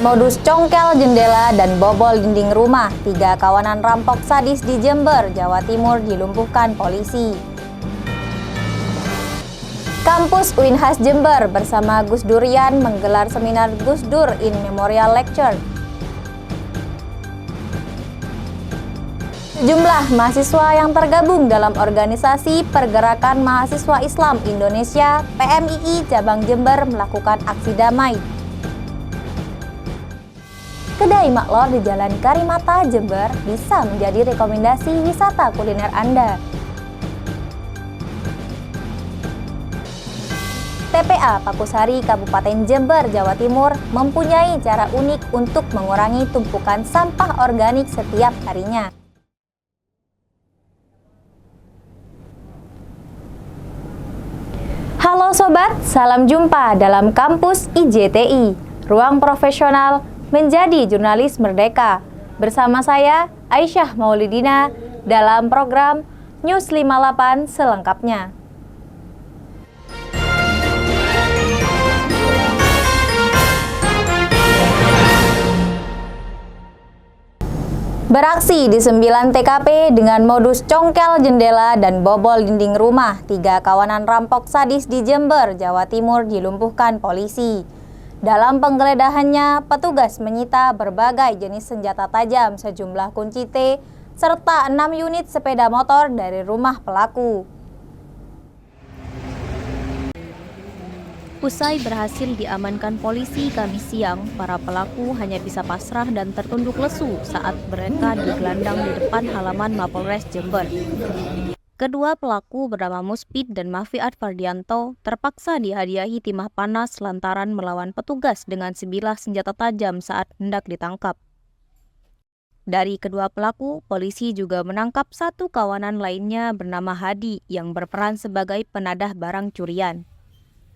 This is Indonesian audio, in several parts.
Modus congkel jendela dan bobol dinding rumah, 3 kawanan rampok sadis di Jember, Jawa Timur dilumpuhkan polisi. Kampus Uinhas Jember bersama Gus Durian menggelar seminar Gus Dur in Memorial Lecture. Sejumlah mahasiswa yang tergabung dalam organisasi Pergerakan Mahasiswa Islam Indonesia (PMII) cabang Jember melakukan aksi damai. Kedai Maklor di Jalan Karimata, Jember bisa menjadi rekomendasi wisata kuliner Anda. TPA Pakusari Kabupaten Jember, Jawa Timur mempunyai cara unik untuk mengurangi tumpukan sampah organik setiap harinya. Halo Sobat, salam jumpa dalam kampus IJTI, ruang profesional menjadi jurnalis merdeka. Bersama saya, Aisyah Maulidina, dalam program News 58 selengkapnya. Beraksi di 9 TKP dengan modus congkel jendela dan bobol dinding rumah, 3 kawanan rampok sadis di Jember, Jawa Timur dilumpuhkan polisi. Dalam penggeledahannya, petugas menyita berbagai jenis senjata tajam, sejumlah kunci T, serta 6 unit sepeda motor dari rumah pelaku. Usai berhasil diamankan polisi Kamis siang, para pelaku hanya bisa pasrah dan tertunduk lesu saat mereka digelandang di depan halaman Mapolres Jember. Kedua pelaku bernama Muspid dan Mafiat Fardianto terpaksa dihadiahi timah panas lantaran melawan petugas dengan sebilah senjata tajam saat hendak ditangkap. Dari kedua pelaku, polisi juga menangkap 1 kawanan lainnya bernama Hadi yang berperan sebagai penadah barang curian.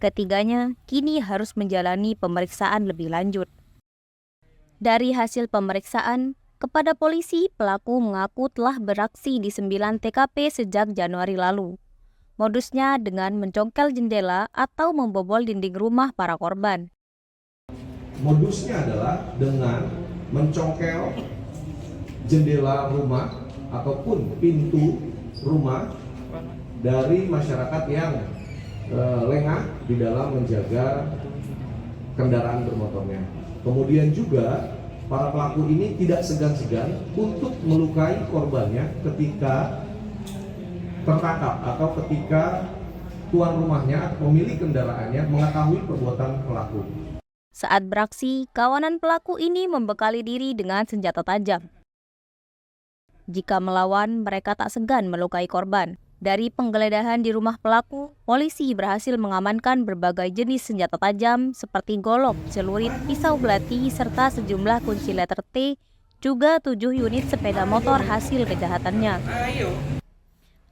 Ketiganya kini harus menjalani pemeriksaan lebih lanjut. Dari hasil pemeriksaan, kepada polisi, pelaku mengaku telah beraksi di 9 TKP sejak Januari lalu. Modusnya dengan mencongkel jendela atau membobol dinding rumah para korban. Modusnya adalah dengan mencongkel jendela rumah ataupun pintu rumah dari masyarakat yang lengah di dalam menjaga kendaraan bermotornya. Kemudian juga para pelaku ini tidak segan-segan untuk melukai korbannya ketika tertangkap atau ketika tuan rumahnya, pemilik kendaraannya mengetahui perbuatan pelaku. Saat beraksi, kawanan pelaku ini membekali diri dengan senjata tajam. Jika melawan, mereka tak segan melukai korban. Dari penggeledahan di rumah pelaku, polisi berhasil mengamankan berbagai jenis senjata tajam seperti golok, celurit, pisau belati, serta sejumlah kunci letter T, juga 7 unit sepeda motor hasil kejahatannya.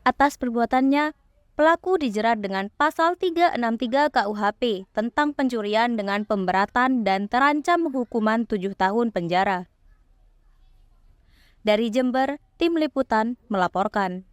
Atas perbuatannya, pelaku dijerat dengan pasal 363 KUHP tentang pencurian dengan pemberatan dan terancam hukuman 7 tahun penjara. Dari Jember, tim liputan melaporkan.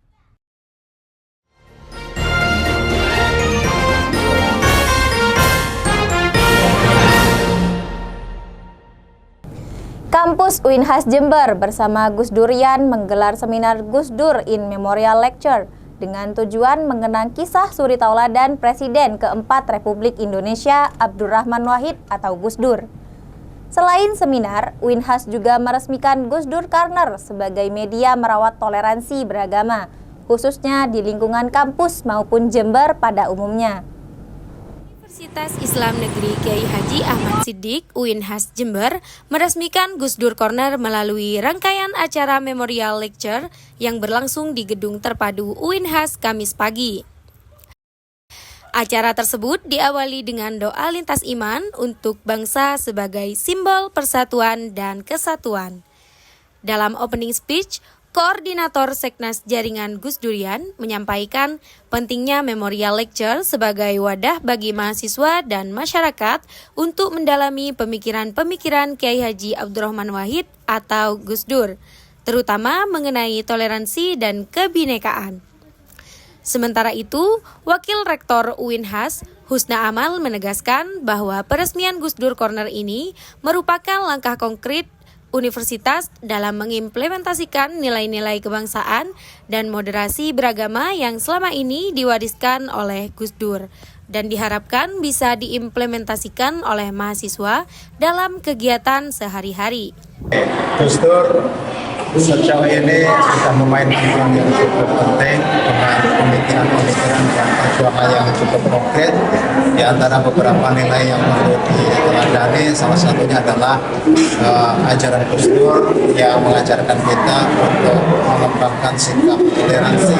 Kampus Uinhas Jember bersama Gus Durian menggelar seminar Gus Dur in Memorial Lecture dengan tujuan mengenang kisah suri tauladan Presiden keempat Republik Indonesia Abdurrahman Wahid atau Gus Dur. Selain seminar, Uinhas juga meresmikan Gus Dur Corner sebagai media merawat toleransi beragama, khususnya di lingkungan kampus maupun Jember pada umumnya. Universitas Islam Negeri Kiai Haji Ahmad Siddiq Uinhas Jember meresmikan Gus Dur Corner melalui rangkaian acara Memorial Lecture yang berlangsung di Gedung Terpadu Uinhas Kamis pagi. Acara tersebut diawali dengan doa lintas iman untuk bangsa sebagai simbol persatuan dan kesatuan. Dalam opening speech, Koordinator Seknas Jaringan Gus Durian menyampaikan pentingnya Memorial Lecture sebagai wadah bagi mahasiswa dan masyarakat untuk mendalami pemikiran-pemikiran Kiai Haji Abdurrahman Wahid atau Gus Dur, terutama mengenai toleransi dan kebinekaan. Sementara itu, Wakil Rektor Uinhas, Husna Amal menegaskan bahwa peresmian Gus Dur Corner ini merupakan langkah konkret universitas dalam mengimplementasikan nilai-nilai kebangsaan dan moderasi beragama yang selama ini diwariskan oleh Gus Dur dan diharapkan bisa diimplementasikan oleh mahasiswa dalam kegiatan sehari-hari. Gus Dur sejauh ini sudah memainkan peran yang cukup penting dengan pemikiran-pemikiran dan perjuangan yang cukup konkret. Di antara beberapa nilai yang perlu diteladani, salah satunya adalah ajaran Gus Dur yang mengajarkan kita untuk mengembangkan sikap toleransi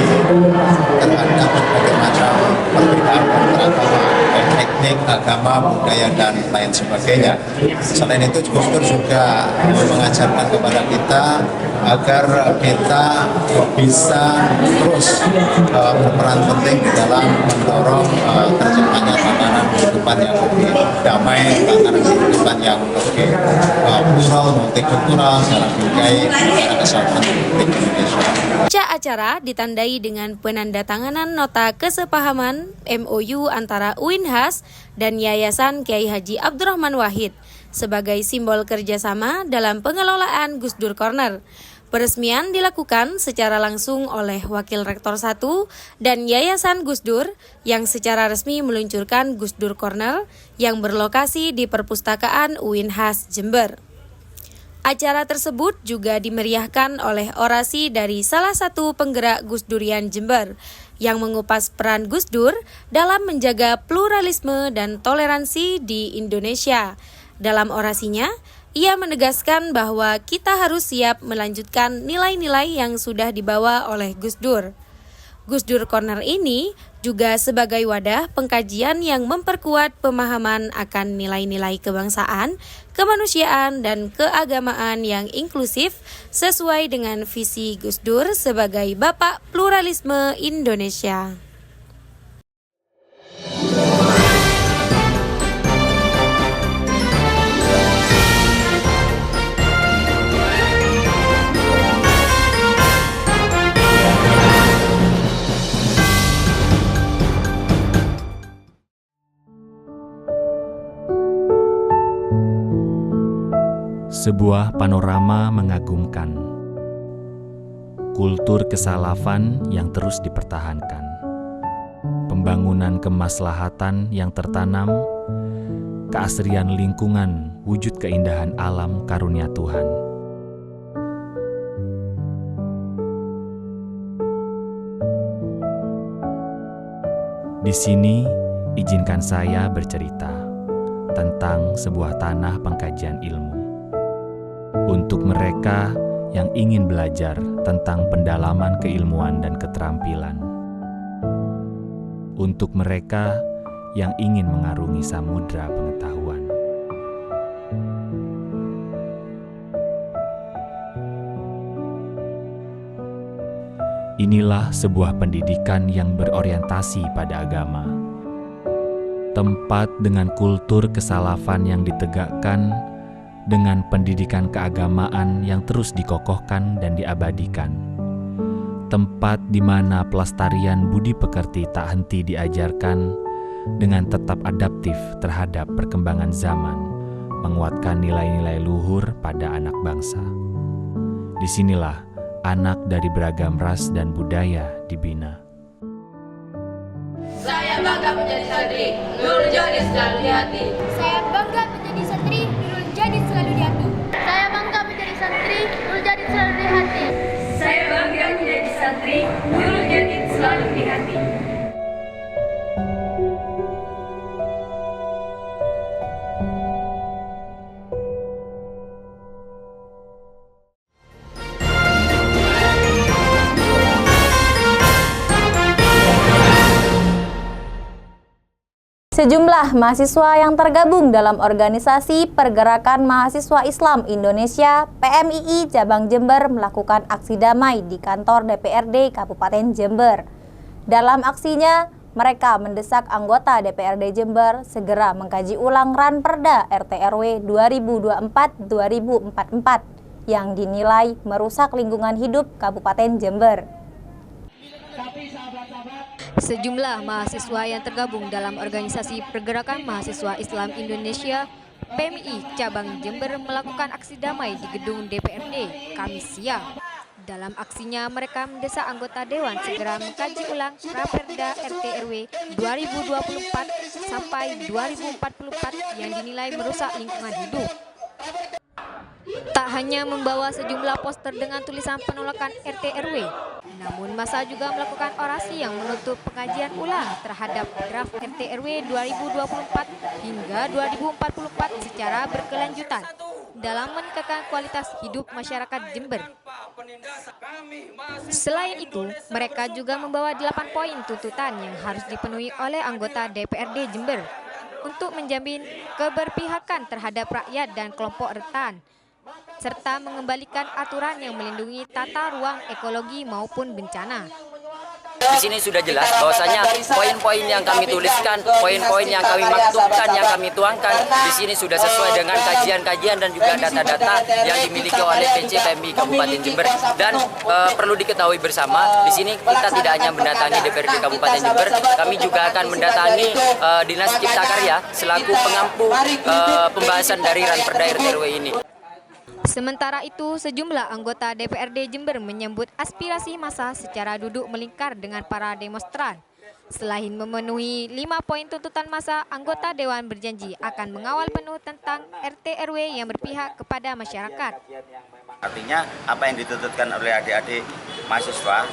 terhadap berbagai macam perbedaan beragama, etnik, agama, budaya, dan lain sebagainya. Selain itu, Gus Dur juga mengajarkan kepada kita agar kita bisa terus berperan penting di dalam mendorong terciptanya tatanan kehidupan yang lebih damai, tatanan kehidupan yang lebih plural, multikultural, dalam bingkai negara kesatuan Republik Indonesia. Pasca acara ditandai dengan penandatanganan nota kesepahaman MOU antara UINHAS dan Yayasan Kiai Haji Abdurrahman Wahid sebagai simbol kerjasama dalam pengelolaan Gus Dur Corner. Peresmian dilakukan secara langsung oleh Wakil Rektor 1 dan Yayasan Gus Dur yang secara resmi meluncurkan Gus Dur Corner yang berlokasi di Perpustakaan UINHAS Jember. Acara tersebut juga dimeriahkan oleh orasi dari salah satu penggerak Gus Durian Jember yang mengupas peran Gus Dur dalam menjaga pluralisme dan toleransi di Indonesia. Dalam orasinya, ia menegaskan bahwa kita harus siap melanjutkan nilai-nilai yang sudah dibawa oleh Gus Dur. Gus Dur Corner ini juga sebagai wadah pengkajian yang memperkuat pemahaman akan nilai-nilai kebangsaan, kemanusiaan, dan keagamaan yang inklusif sesuai dengan visi Gus Dur sebagai Bapak Pluralisme Indonesia. Sebuah panorama mengagumkan. Kultur kesalafan yang terus dipertahankan. Pembangunan kemaslahatan yang tertanam. Keasrian lingkungan, wujud keindahan alam karunia Tuhan. Di sini, izinkan saya bercerita tentang sebuah tanah pengkajian ilmu. Untuk mereka yang ingin belajar tentang pendalaman keilmuan dan keterampilan. Untuk mereka yang ingin mengarungi samudra pengetahuan. Inilah sebuah pendidikan yang berorientasi pada agama. Tempat dengan kultur kesalafan yang ditegakkan dengan pendidikan keagamaan yang terus dikokohkan dan diabadikan. Tempat di mana pelestarian budi pekerti tak henti diajarkan dengan tetap adaptif terhadap perkembangan zaman, menguatkan nilai-nilai luhur pada anak bangsa. Disinilah anak dari beragam ras dan budaya dibina. Saya bangga menjadi santri, Nurul Jadi selalu di hati. Saya bangga menjadi santri, Nurul Jadi selalu di hati. Saya bangga menjadi santri, Nurul Jadi selalu di hati. Saya bangga menjadi santri, Nurul Jadi selalu di hati. Sejumlah mahasiswa yang tergabung dalam organisasi Pergerakan Mahasiswa Islam Indonesia PMII Cabang Jember melakukan aksi damai di kantor DPRD Kabupaten Jember. Dalam aksinya, mereka mendesak anggota DPRD Jember segera mengkaji ulang Ranperda RT/RW 2024-2044 yang dinilai merusak lingkungan hidup Kabupaten Jember. Sejumlah mahasiswa yang tergabung dalam organisasi Pergerakan Mahasiswa Islam Indonesia PMI Cabang Jember melakukan aksi damai di gedung DPRD Kamis siang. Dalam aksinya, mereka mendesak anggota Dewan segera mengkaji ulang Raperda RT/RW 2024 sampai 2044 yang dinilai merusak lingkungan hidup. Tak hanya membawa sejumlah poster dengan tulisan penolakan RT/RW, namun massa juga melakukan orasi yang menuntut pengajian ulang terhadap draft RT/RW 2024 hingga 2044 secara berkelanjutan dalam meningkatkan kualitas hidup masyarakat Jember. Selain itu, mereka juga membawa 8 poin tuntutan yang harus dipenuhi oleh anggota DPRD Jember untuk menjamin keberpihakan terhadap rakyat dan kelompok rentan, serta mengembalikan aturan yang melindungi tata ruang ekologi maupun bencana. Di sini sudah jelas bahwasanya poin-poin yang kami tuliskan, poin-poin yang kami maktubkan, yang kami tuangkan di sini sudah sesuai dengan kajian-kajian dan juga data-data yang dimiliki oleh PC PMI Kabupaten Jember. Dan perlu diketahui bersama, di sini kita tidak hanya mendatangi DPRD Kabupaten Jember, kami juga akan mendatangi Dinas Cipta Karya selaku pengampu pembahasan dari Raperda RT/RW ini. Sementara itu, sejumlah anggota DPRD Jember menyambut aspirasi massa secara duduk melingkar dengan para demonstran. Selain memenuhi 5 poin tuntutan massa, anggota Dewan berjanji akan mengawal penuh tentang RT/RW yang berpihak kepada masyarakat. Artinya apa yang dituntutkan oleh adik-adik mahasiswa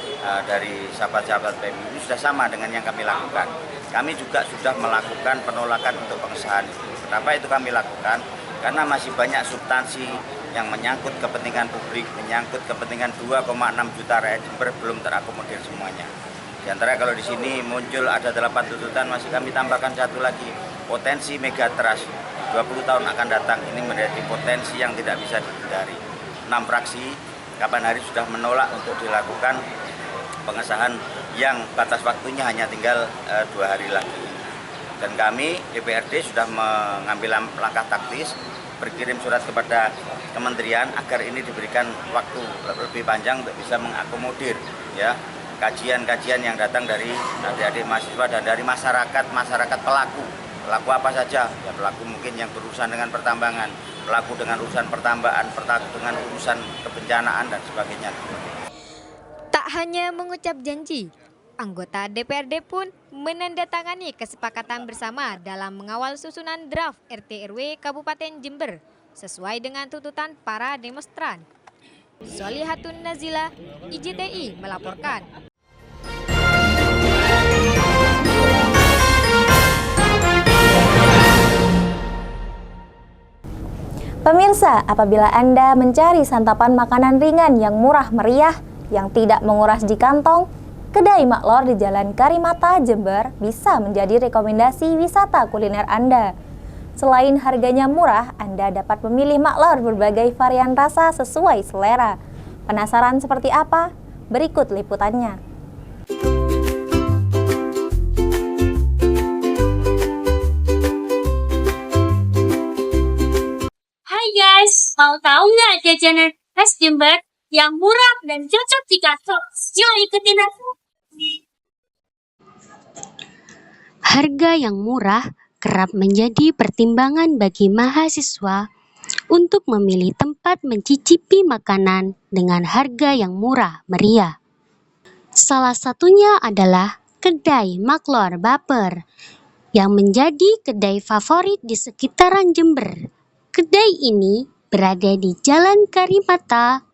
dari sahabat-sahabat PMI ini sudah sama dengan yang kami lakukan. Kami juga sudah melakukan penolakan untuk pengesahan itu. Kenapa itu kami lakukan? Karena masih banyak substansi yang menyangkut kepentingan publik, menyangkut kepentingan 2,6 juta rakyat Jember belum terakomodir semuanya. Di antara kalau di sini muncul ada 8 tuntutan, masih kami tambahkan satu lagi, potensi megatrust 20 tahun akan datang ini menjadi potensi yang tidak bisa dihindari. 6 fraksi kapan hari sudah menolak untuk dilakukan pengesahan yang batas waktunya hanya tinggal 2 hari lagi. Dan kami DPRD sudah mengambil langkah taktis, berkirim surat kepada kementerian agar ini diberikan waktu lebih panjang untuk bisa mengakomodir ya kajian-kajian yang datang dari adik-adik mahasiswa dan dari masyarakat pelaku apa saja ya, pelaku mungkin yang berurusan dengan pertambangan, pelaku dengan urusan pertambangan, pelaku dengan urusan kebencanaan dan sebagainya. Tak hanya mengucap janji, anggota DPRD pun menandatangani kesepakatan bersama dalam mengawal susunan draft RT/RW Kabupaten Jember sesuai dengan tuntutan para demonstran. Solihatun Nazila, IJTI melaporkan. Pemirsa, apabila Anda mencari santapan makanan ringan yang murah meriah, yang tidak menguras di kantong, Kedai Maklor di Jalan Karimata, Jember bisa menjadi rekomendasi wisata kuliner Anda. Selain harganya murah, Anda dapat memilih maklor berbagai varian rasa sesuai selera. Penasaran seperti apa? Berikut liputannya. Hai guys, mau tahu nggak jajanan khas Jember yang murah dan cocok di kantong? Yuk ikutin aku. Harga yang murah kerap menjadi pertimbangan bagi mahasiswa untuk memilih tempat mencicipi makanan dengan harga yang murah meriah. Salah satunya adalah Kedai Maklor Baper yang menjadi kedai favorit di sekitaran Jember. Kedai ini berada di Jalan Karimata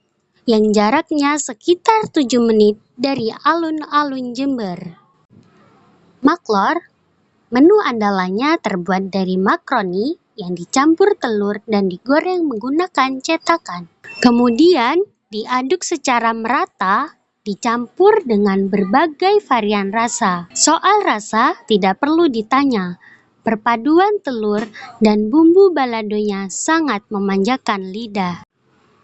yang jaraknya sekitar 7 menit dari alun-alun Jember. Maklor, menu andalannya terbuat dari makaroni yang dicampur telur dan digoreng menggunakan cetakan. Kemudian diaduk secara merata, dicampur dengan berbagai varian rasa. Soal rasa tidak perlu ditanya, perpaduan telur dan bumbu baladonya sangat memanjakan lidah.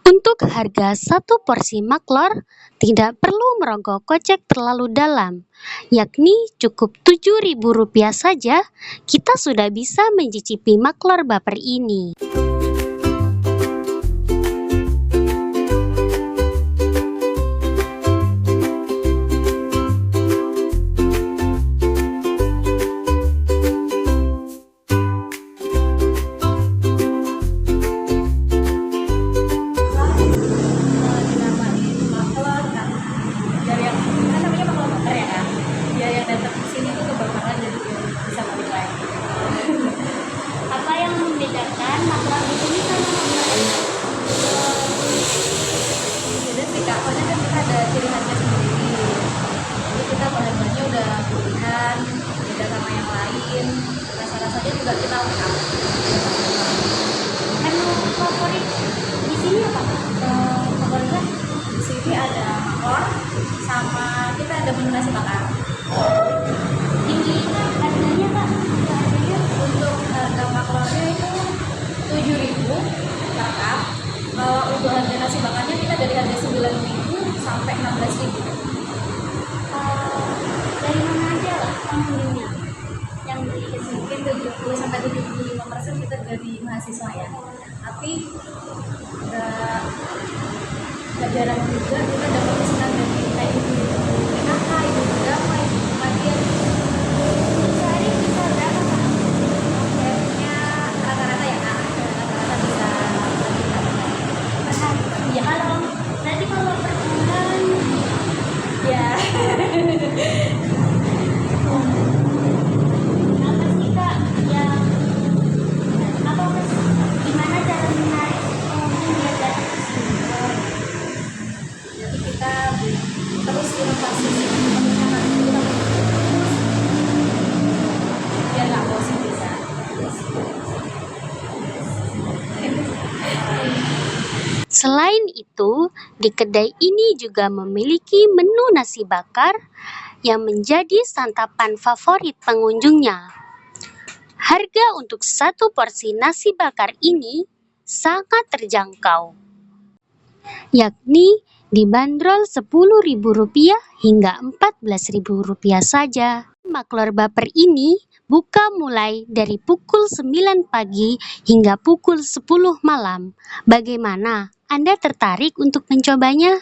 Untuk harga satu porsi maklor, tidak perlu merogoh kocek terlalu dalam, yakni cukup Rp7.000 saja, kita sudah bisa mencicipi maklor Baper ini. nasi bakar. Tingginya harganya Kak? Harganya untuk harga makarnya itu 7.000 per cup. Kalau untuk harga nasi bakarnya kita dari harga 9.000 sampai 16.000. Dari mana aja Kak pengunjungnya? Yang beli mungkin 70 sampai 75% kita dari mahasiswa ya. Tapi nggak jarang juga kita dapat pesanan dari kayak ibu PKK, ibu berapa, ibu kematian. Sehari bisa berapa Kak? Omsetnya rata-rata ya Kak? Rata-rata bisa per hari. Ya kalau nanti kalau per bulan ya apa sih Kak yang apa mas gimana cara menarik pengunjung biar datang ke sini? Jadi kita terus inovasi pengenalan kita biar nggak bosan bisa. Selain itu, di kedai ini juga memiliki menu nasi bakar yang menjadi santapan favorit pengunjungnya. Harga untuk satu porsi nasi bakar ini sangat terjangkau, yakni dibanderol Rp10.000 hingga Rp14.000 saja. Maklor Baper ini buka mulai dari pukul 9 pagi hingga pukul 10 malam. Bagaimana? Anda tertarik untuk mencobanya?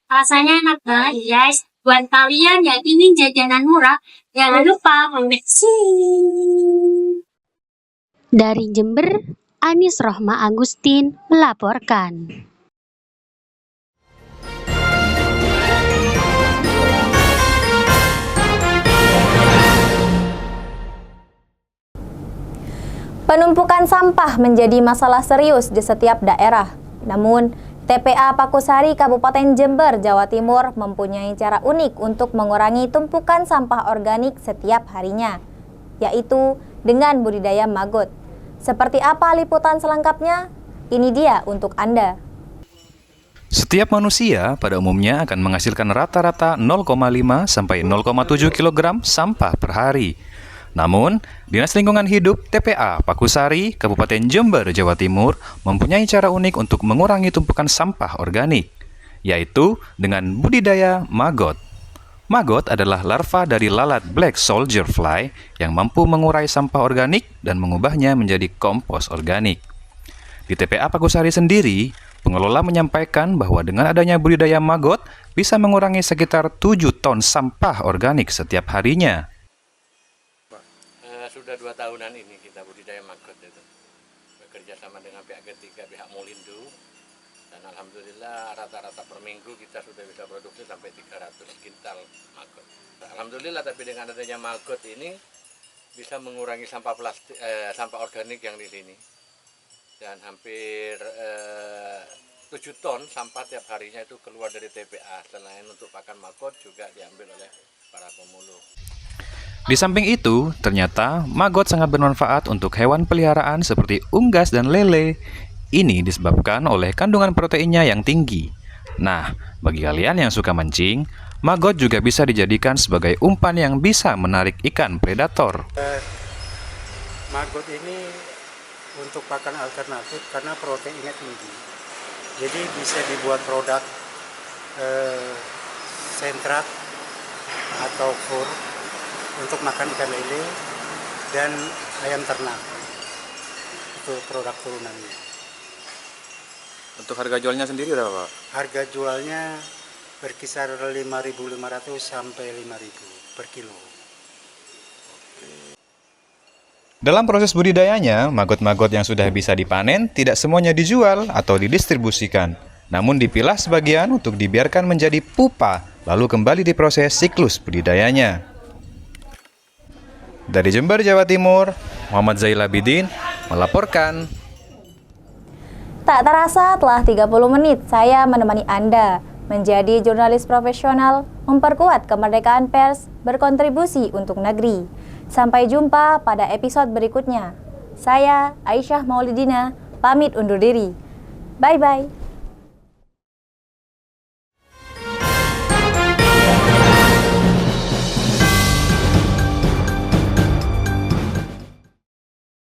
Rasanya enak banget guys. Buat kalian yang ingin jajanan murah, jangan lupa mampir sini. Dari Jember, Anis Rohma Agustin melaporkan. Penumpukan sampah menjadi masalah serius di setiap daerah. Namun, TPA Pakusari Kabupaten Jember, Jawa Timur mempunyai cara unik untuk mengurangi tumpukan sampah organik setiap harinya, yaitu dengan budidaya maggot. Seperti apa liputan selengkapnya? Ini dia untuk Anda. Setiap manusia pada umumnya akan menghasilkan rata-rata 0,5 sampai 0,7 kg sampah per hari. Namun, Dinas Lingkungan Hidup TPA Pakusari, Kabupaten Jember, Jawa Timur mempunyai cara unik untuk mengurangi tumpukan sampah organik, yaitu dengan budidaya maggot. Maggot adalah larva dari lalat black soldier fly yang mampu mengurai sampah organik dan mengubahnya menjadi kompos organik. Di TPA Pakusari sendiri, pengelola menyampaikan bahwa dengan adanya budidaya maggot bisa mengurangi sekitar 7 ton sampah organik setiap harinya. Sudah 2 tahunan ini kita budidaya maggot itu, bekerja sama dengan pihak ketiga, pihak Mulindu, dan alhamdulillah rata-rata per minggu kita sudah bisa produksi sampai 300 kintal maggot. Alhamdulillah, tapi dengan adanya maggot ini bisa mengurangi sampah plastik, sampah organik yang di sini, dan hampir 7 ton sampah tiap harinya itu keluar dari TPA. Selain untuk pakan maggot juga diambil oleh para pemulung. Di samping itu, ternyata maggot sangat bermanfaat untuk hewan peliharaan seperti unggas dan lele. Ini disebabkan oleh kandungan proteinnya yang tinggi. Nah, bagi kalian yang suka mancing, maggot juga bisa dijadikan sebagai umpan yang bisa menarik ikan predator. Maggot ini untuk pakan alternatif karena proteinnya tinggi. Jadi bisa dibuat produk sentrat atau fur untuk makan ikan lele dan ayam ternak. Itu produk turunannya. Untuk harga jualnya sendiri berapa, Pak? Harga jualnya berkisar 5.500 sampai 5.000 per kilo. Dalam proses budidayanya, maggot-maggot yang sudah bisa dipanen tidak semuanya dijual atau didistribusikan, namun dipilah sebagian untuk dibiarkan menjadi pupa, lalu kembali diproses siklus budidayanya. Dari Jember, Jawa Timur, Muhammad Zail Abidin melaporkan. Tak terasa telah 30 menit saya menemani Anda menjadi jurnalis profesional, memperkuat kemerdekaan pers, berkontribusi untuk negeri. Sampai jumpa pada episode berikutnya. Saya Aisyah Maulidina pamit undur diri. Bye-bye.